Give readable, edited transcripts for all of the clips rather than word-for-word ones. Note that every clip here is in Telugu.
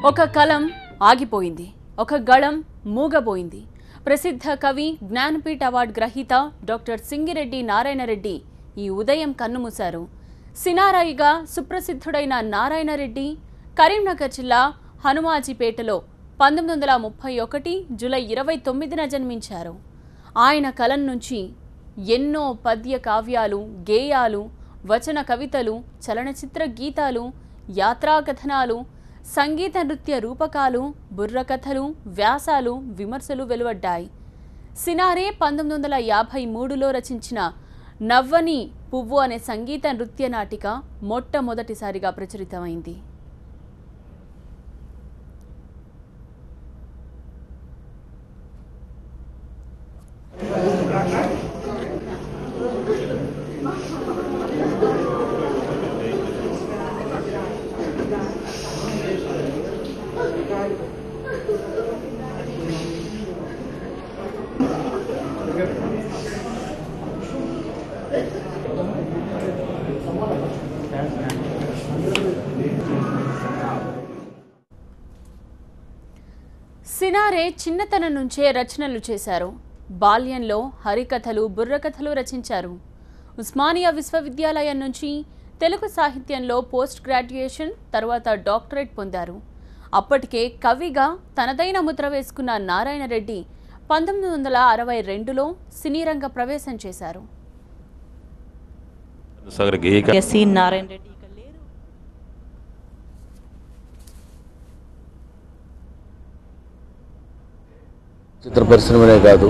ఒక కలం ఆగిపోయింది, ఒక గళం మూగబోయింది. ప్రసిద్ధ కవి, జ్ఞానపీఠ అవార్డు గ్రహీత డాక్టర్ సింగిరెడ్డి నారాయణ రెడ్డి ఈ ఉదయం కన్నుమూశారు. సినారాయిగా సుప్రసిద్ధుడైన నారాయణ రెడ్డి కరీంనగర్ జిల్లా హనుమాజీపేటలో 1931 జూలై 29న జన్మించారు. ఆయన కలం నుంచి ఎన్నో పద్య కావ్యాలు, గేయాలు, వచన కవితలు, చలనచిత్ర గీతాలు, యాత్రాకథనాలు, సంగీత నృత్య రూపకాలు, బుర్రకథలు, వ్యాసాలు, విమర్శలు వెలువడ్డాయి. సినారే 1953లో రచించిన నవ్వని పువ్వు అనే సంగీత నృత్య నాటిక మొట్టమొదటిసారిగా ప్రచురితమైంది. సినారే చిన్నతనం నుంచే రచనలు చేశారు. బాల్యంలో హరికథలు, బుర్రకథలు రచించారు. ఉస్మానియా విశ్వవిద్యాలయం నుంచి తెలుగు సాహిత్యంలో పోస్ట్ గ్రాడ్యుయేషన్, తర్వాత డాక్టరేట్ పొందారు. అప్పటికే కవిగా తనదైన ముద్ర వేసుకున్న నారాయణ రెడ్డి 1962లో సినీ రంగ ప్రవేశం చేశారు. చిత్ర పరిశ్రమనే కాదు,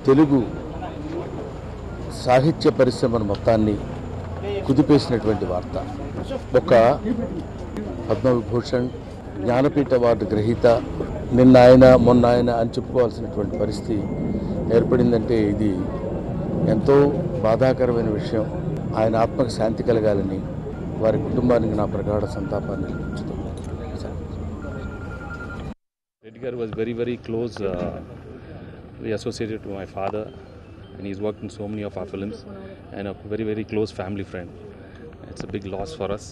తెలుగు సాహిత్య పరిశ్రమను మొత్తాన్ని కుదిపేసినటువంటి వార్త. ఒక పద్మవిభూషణ్, జ్ఞానపీఠ అవార్డు గ్రహీత, నిన్న ఆయన మొన్న ఆయన అని చెప్పుకోవాల్సినటువంటి పరిస్థితి ఏర్పడిందంటే ఇది ఎంతో బాధాకరమైన విషయం. ఆయన ఆత్మకు శాంతి కలగాలని, వారి కుటుంబానికి నా ప్రగాఢ సంతాపాన్ని తెలుపుతున్నాను. Reddy Garu was very close, associated to my father, and he's worked in so many of our films, and a very close family friend. It's a big loss for us,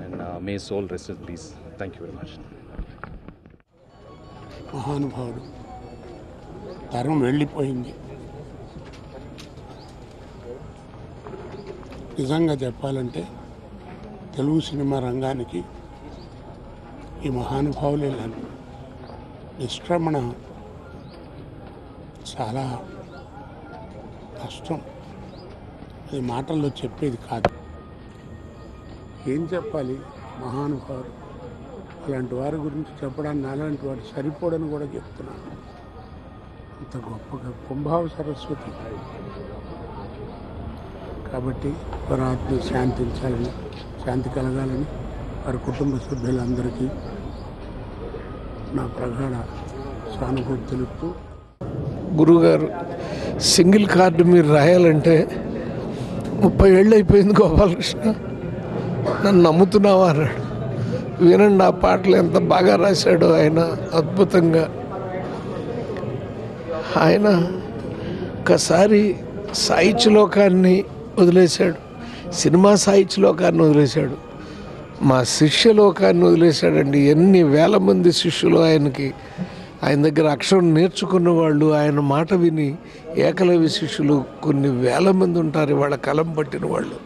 and may his soul rest in peace. Thank you very much. మహానుభావుడు, తరం వెళ్ళిపోయింది. నిజంగా చెప్పాలంటే తెలుగు సినిమా రంగానికి ఈ మహానుభావులే నిష్క్రమణ చాలా కష్టం. అది మాటల్లో చెప్పేది కాదు. ఏం చెప్పాలి? మహానుభావుడు, అలాంటి వారి గురించి చెప్పడానికి అలాంటి వాడు సరిపోడని కూడా చెప్తున్నాను. అంత గొప్పగా కుంభావ సరస్వతి. కాబట్టి వారి ఆత్మ శాంతించాలని, శాంతి కలగాలని వారి కుటుంబ సభ్యులందరికీ నా ప్రగాఢ సానుభూతి తెలుపుతూ. గురువుగారు, సింగిల్ కార్డు మీరు రాయాలంటే 30 ఏళ్ళు అయిపోయింది గోపాలకృష్ణ, నన్ను నమ్ముతున్నావా అన్నాడు. వినండి ఆ పాటలు ఎంత బాగా రాశాడో ఆయన, అద్భుతంగా. ఆయన ఒకసారి సాహిత్య లోకాన్ని వదిలేశాడు, సినిమా సాహిత్య లోకాన్ని వదిలేశాడు, మా శిష్యలోకాన్ని వదిలేశాడండి. ఎన్ని వేల మంది శిష్యులు ఆయనకి, ఆయన దగ్గర అక్షరం నేర్చుకున్న వాళ్ళు, ఆయన మాట విని ఏకలవ్య శిష్యులు కొన్ని వేల మంది ఉంటారు. వాళ్ళ కలం పట్టిన వాళ్ళు,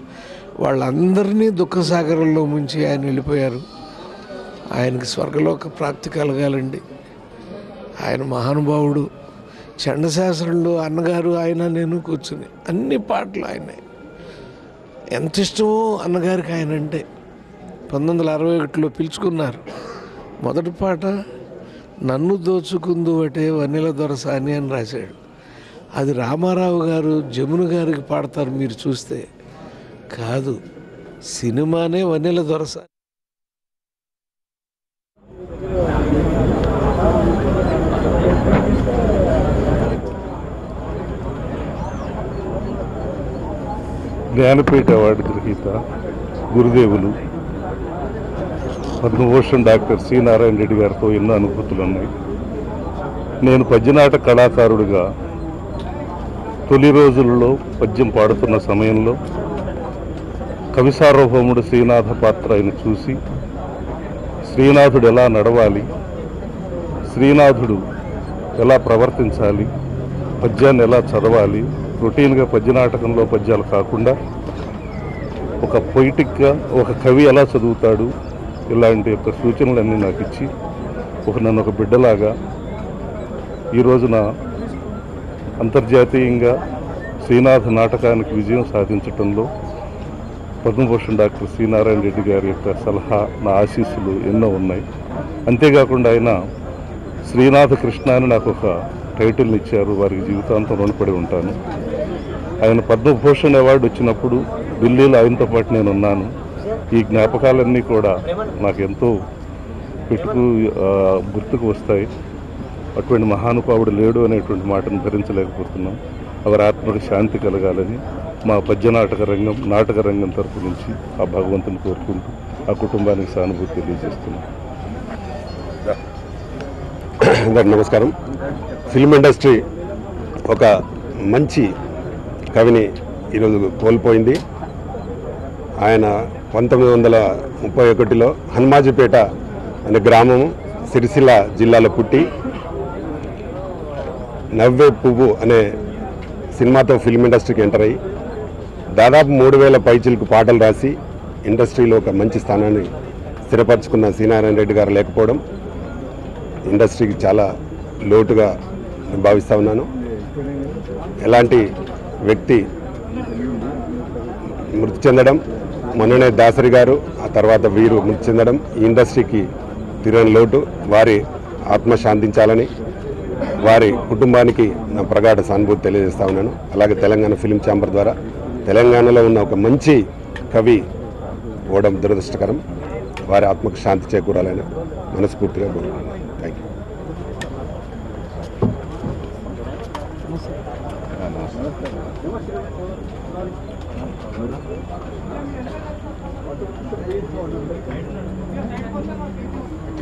వాళ్ళందరినీ దుఃఖసాగరంలో ముంచి ఆయన వెళ్ళిపోయారు. ఆయనకి స్వర్గలోక ప్రాప్తి కలగాలండి. ఆయన మహానుభావుడు. చండశాస్త్రంలో అన్నగారు ఆయన నేను కూర్చుని అన్ని పాటలు ఆయన, ఎంత ఇష్టమో అన్నగారికి ఆయన అంటే. 1961లో పిలుచుకున్నారు. మొదటి పాట నన్ను దోచుకుందు అంటే వన్నెల దొరసాని అని రాశాడు. అది రామారావు గారు జమున గారికి పాడతారు మీరు చూస్తే. కాదు, సినిమానే వన్నెల దొరసాని. జ్ఞానపీఠ అవార్డు గ్రహీత గురుదేవులు పద్మభూషణ్ డాక్టర్ సి నారాయణ రెడ్డి గారితో ఎన్నో అనుభూతులు ఉన్నాయి. నేను పద్యనాట కళాకారుడిగా తొలి రోజులలో పద్యం పాడుతున్న సమయంలో కవి సార్వభౌముడు శ్రీనాథ పాత్ర ఆయన చూసి శ్రీనాథుడు ఎలా నడవాలి, శ్రీనాథుడు ఎలా ప్రవర్తించాలి, పద్యాన్ని ఎలా చదవాలి, రొటీన్గా పద్యనాటకంలో పద్యాలు కాకుండా ఒక పొయిటిక్గా ఒక కవి ఎలా చదువుతాడు, ఇలాంటి యొక్క సూచనలన్నీ నాకు ఇచ్చి నన్ను ఒక బిడ్డలాగా ఈ రోజున అంతర్జాతీయంగా శ్రీనాథ నాటకానికి విజయం సాధించడంలో పద్మభూషణ్ డాక్టర్ సి నారాయణ రెడ్డి గారి యొక్క సలహా, నా ఆశీస్సులు ఎన్నో ఉన్నాయి. అంతేకాకుండా ఆయన శ్రీనాథ కృష్ణ అని నాకు ఒక టైటిల్ని ఇచ్చారు. వారికి జీవితాంతం రుణపడి ఉంటాను. ఆయన పద్మభూషణ్ అవార్డు వచ్చినప్పుడు ఢిల్లీలో ఆయనతో పాటు నేను ఉన్నాను. ఈ జ్ఞాపకాలన్నీ కూడా నాకు ఎంతో గుర్తుకు వస్తాయి. అటువంటి మహానుభావుడు లేడు అనేటువంటి మాటను భరించలేకపోతున్నాం. వారి ఆత్మకు శాంతి కలగాలని మా నాటక రంగం తరపు నుంచి ఆ భగవంతుని కోరుకుంటూ ఆ కుటుంబానికి సానుభూతి తెలియజేస్తున్నాం. అందరికి నమస్కారం. ఫిల్మ్ ఇండస్ట్రీ ఒక మంచి కవిని ఈరోజు కోల్పోయింది. ఆయన 1931లో హనుమాజిపేట అనే గ్రామం సిరిసిల్ల జిల్లాలో పుట్టి నవ్వే పువ్వు అనే సినిమాతో ఫిల్మ్ ఇండస్ట్రీకి ఎంటర్ అయ్యి దాదాపు 3000 పైచిలకు పాటలు రాసి ఇండస్ట్రీలో ఒక మంచి స్థానాన్ని స్థిరపరచుకున్న సి నారాయణ రెడ్డి గారు లేకపోవడం ఇండస్ట్రీకి చాలా లోటుగా భావిస్తూ ఉన్నాను. ఎలాంటి వ్యక్తి మృతి చెందడం, మొన్ననే దాసరి గారు, ఆ తర్వాత వీరు మృతి చెందడం ఈ ఇండస్ట్రీకి తీరని లోటు. వారి ఆత్మ శాంతించాలని వారి కుటుంబానికి నా ప్రగాఢ సానుభూతి తెలియజేస్తా ఉన్నాను. అలాగే తెలంగాణ ఫిలిం ఛాంబర్ ద్వారా తెలంగాణలో ఉన్న ఒక మంచి కవి పోవడం దురదృష్టకరం. వారి ఆత్మకు శాంతి చేకూరాలని మనస్ఫూర్తిగా కోరుకుంటున్నాను. Thank you.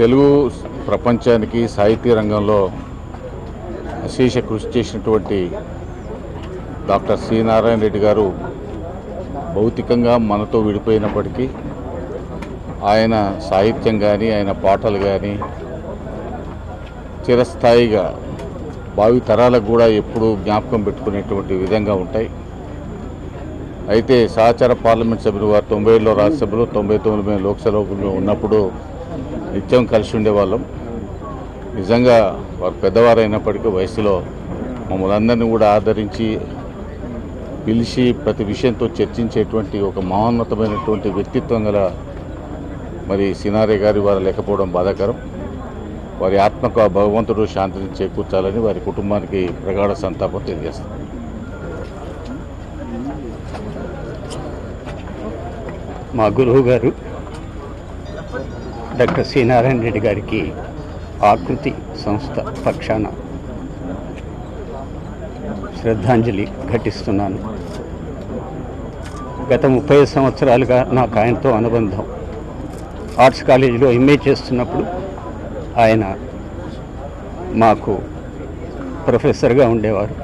తెలుగు ప్రపంచానికి సాహిత్య రంగంలో అశేష కృషి చేసినటువంటి డాక్టర్ సి నారాయణ రెడ్డి గారు భౌతికంగా మనతో విడిపోయినప్పటికీ ఆయన సాహిత్యం కానీ ఆయన పాటలు కానీ చిరస్థాయిగా భావి తరాలకు కూడా ఎప్పుడూ జ్ఞాపకం పెట్టుకునేటువంటి విధంగా ఉంటాయి. అయితే సహచార పార్లమెంట్ సభ్యులు వారు 90లో రాజ్యసభలో 99 మేము లోక్సభలో ఉన్నప్పుడు నిత్యం కలిసి ఉండేవాళ్ళం. నిజంగా వారు పెద్దవారైనప్పటికీ వయసులో మమ్మల్ని అందరినీ కూడా ఆదరించి పిలిచి ప్రతి విషయంతో చర్చించేటువంటి ఒక మహోన్నతమైనటువంటి వ్యక్తిత్వం గల మరి సినారయ్య గారి వారు లేకపోవడం బాధాకరం. వారి ఆత్మకు ఆ భగవంతుడు శాంతిని చేకూర్చాలని వారి కుటుంబానికి ప్రగాఢ సంతాపం తెలియజేస్తారు. మా గురువు గారు డాక్టర్ సి నారాయణ రెడ్డి గారికి ఆకృతి సంస్థ పక్షాన శ్రద్ధాంజలి ఘటిస్తున్నాను. గత 30 సంవత్సరాలుగా నాకు ఆయనతో అనుబంధం. ఆర్ట్స్ కాలేజీలో ఎంఏ చేస్తున్నప్పుడు ఆయన మాకు ప్రొఫెసర్గా ఉండేవారు.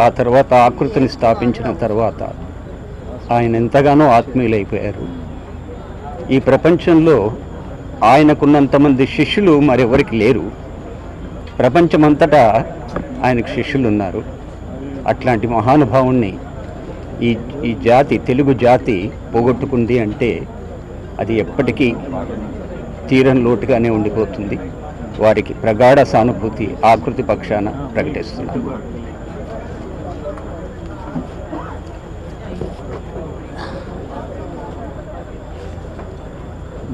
ఆ తర్వాత ఆకృతిని స్థాపించిన తర్వాత ఆయన ఎంతగానో ఆత్మీయులైపోయారు. ఈ ప్రపంచంలో ఆయనకున్నంతమంది శిష్యులు మరెవరికి లేరు. ప్రపంచమంతటా ఆయనకు శిష్యులు ఉన్నారు. అట్లాంటి మహానుభావుణ్ణి ఈ జాతి, తెలుగు జాతి పోగొట్టుకుంది అంటే అది ఎప్పటికీ తీరని లోటుగానే ఉండిపోతుంది. వారికి ప్రగాఢ సానుభూతి ఆకృతి పక్షాన ప్రకటిస్తున్నారు.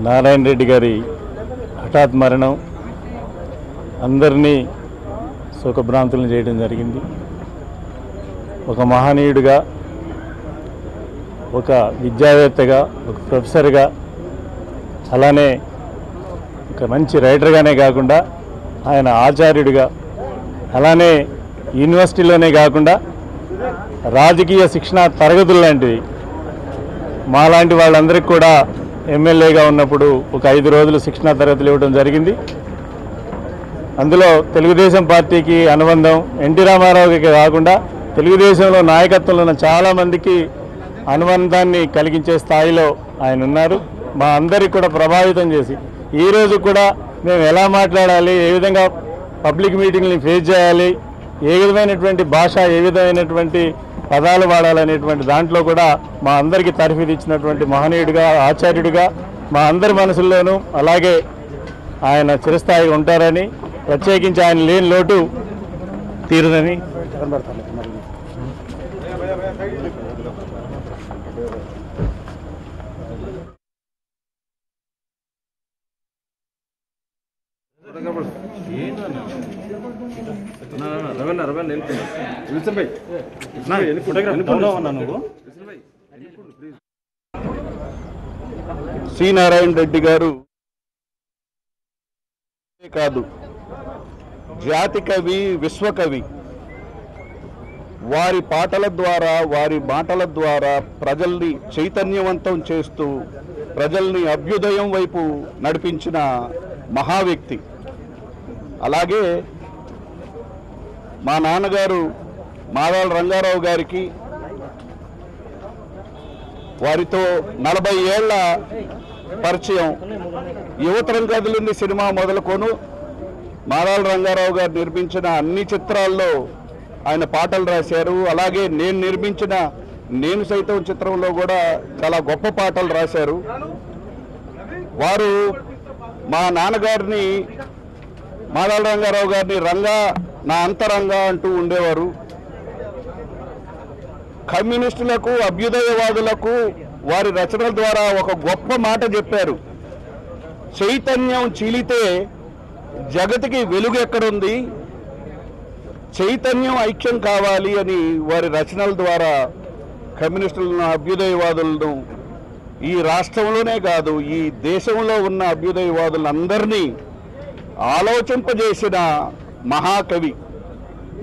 నారాయణ రెడ్డి గారి హఠాత్ మరణం అందరినీ శోకభ్రాంతులను చేయడం జరిగింది. ఒక మహనీయుడిగా, ఒక విద్యావేత్తగా, ఒక ప్రొఫెసర్గా, అలానే ఒక మంచి రైటర్గానే కాకుండా ఆయన ఆచార్యుడిగా, అలానే యూనివర్సిటీలోనే కాకుండా రాజకీయ శిక్షణ తరగతులు లాంటివి మాలాంటి వాళ్ళందరికీ కూడా ఎమ్మెల్యేగా ఉన్నప్పుడు ఒక 5 రోజులు శిక్షణా తరగతులు ఇవ్వడం జరిగింది. అందులో తెలుగుదేశం పార్టీకి అనుబంధం ఎన్టీ రామారావుకి కాకుండా తెలుగుదేశంలో నాయకత్వంలో ఉన్న చాలామందికి అనుబంధాన్ని కలిగించే స్థాయిలో ఆయన ఉన్నారు. మా అందరికి కూడా ప్రభావితం చేసి ఈరోజు కూడా మేము ఎలా మాట్లాడాలి, ఏ విధంగా పబ్లిక్ మీటింగ్ని ఫేస్ చేయాలి, ఏ విధమైనటువంటి భాష, ఏ విధమైనటువంటి పదాలు వాడాలనేటువంటి దాంట్లో కూడా మా అందరికీ తర్ఫీదు ఇచ్చినటువంటి మహనీయుడిగా, ఆచార్యుడిగా మా అందరి మనసుల్లోనూ అలాగే ఆయన చిరస్థాయిగా ఉంటారని, ప్రత్యేకించి ఆయన లేని లోటు తీరుదని సి నారాయణ రెడ్డి గారు కాదు, జాతి కవి, విశ్వకవి. వారి పాటల ద్వారా, వారి మాటల ద్వారా ప్రజల్ని చైతన్యవంతం చేస్తూ ప్రజల్ని అభ్యుదయం వైపు నడిపించిన మహా వ్యక్తి. అలాగే మా నాన్నగారు మాదాల రంగారావు గారికి వారితో 40 ఏళ్ల పరిచయం. యువతరం కదిలింది సినిమా మొదలుకొను మాదాల రంగారావు గారు నిర్మించిన అన్ని చిత్రాల్లో ఆయన పాటలు రాశారు. అలాగే నేను నిర్మించిన నేను సైతం చిత్రంలో కూడా చాలా గొప్ప పాటలు రాశారు. వారు మా నాన్నగారిని, మాదాల రంగారావు గారిని రంగా నా అంతరంగా అంటూ ఉండేవారు. కమ్యూనిస్టులకు, అభ్యుదయవాదులకు వారి రచనల ద్వారా ఒక గొప్ప మాట చెప్పారు. చైతన్యం చీలితే జగతికి వెలుగు ఎక్కడుంది, చైతన్యం ఐక్యం కావాలి అని వారి రచనల ద్వారా కమ్యూనిస్టులను, అభ్యుదయవాదులను ఈ రాష్ట్రంలోనే కాదు ఈ దేశంలో ఉన్న అభ్యుదయవాదులందరినీ ఆలోచింపజేసిన మహాకవి.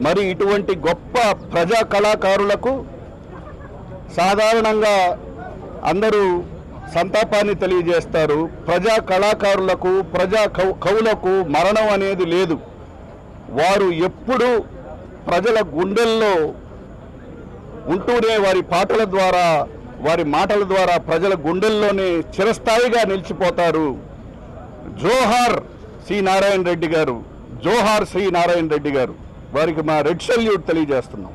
మరి ఇటువంటి గొప్ప ప్రజా కళాకారులకు సాధారణంగా అందరూ సంతాపాన్ని తెలియజేస్తారు. ప్రజా కళాకారులకు, ప్రజా కవులకు మరణం అనేది లేదు. వారు ఎప్పుడూ ప్రజల గుండెల్లో ఉంటూనే వారి పాటల ద్వారా, వారి మాటల ద్వారా ప్రజల గుండెల్లోనే చిరస్థాయిగా నిలిచిపోతారు. జోహార్ సి నారాయణ రెడ్డి గారు, జోహార్ శ్రీ నారాయణ రెడ్డి గారు. వారికి మా రెడ్ సల్యూట్ తెలియజేస్తున్నాం.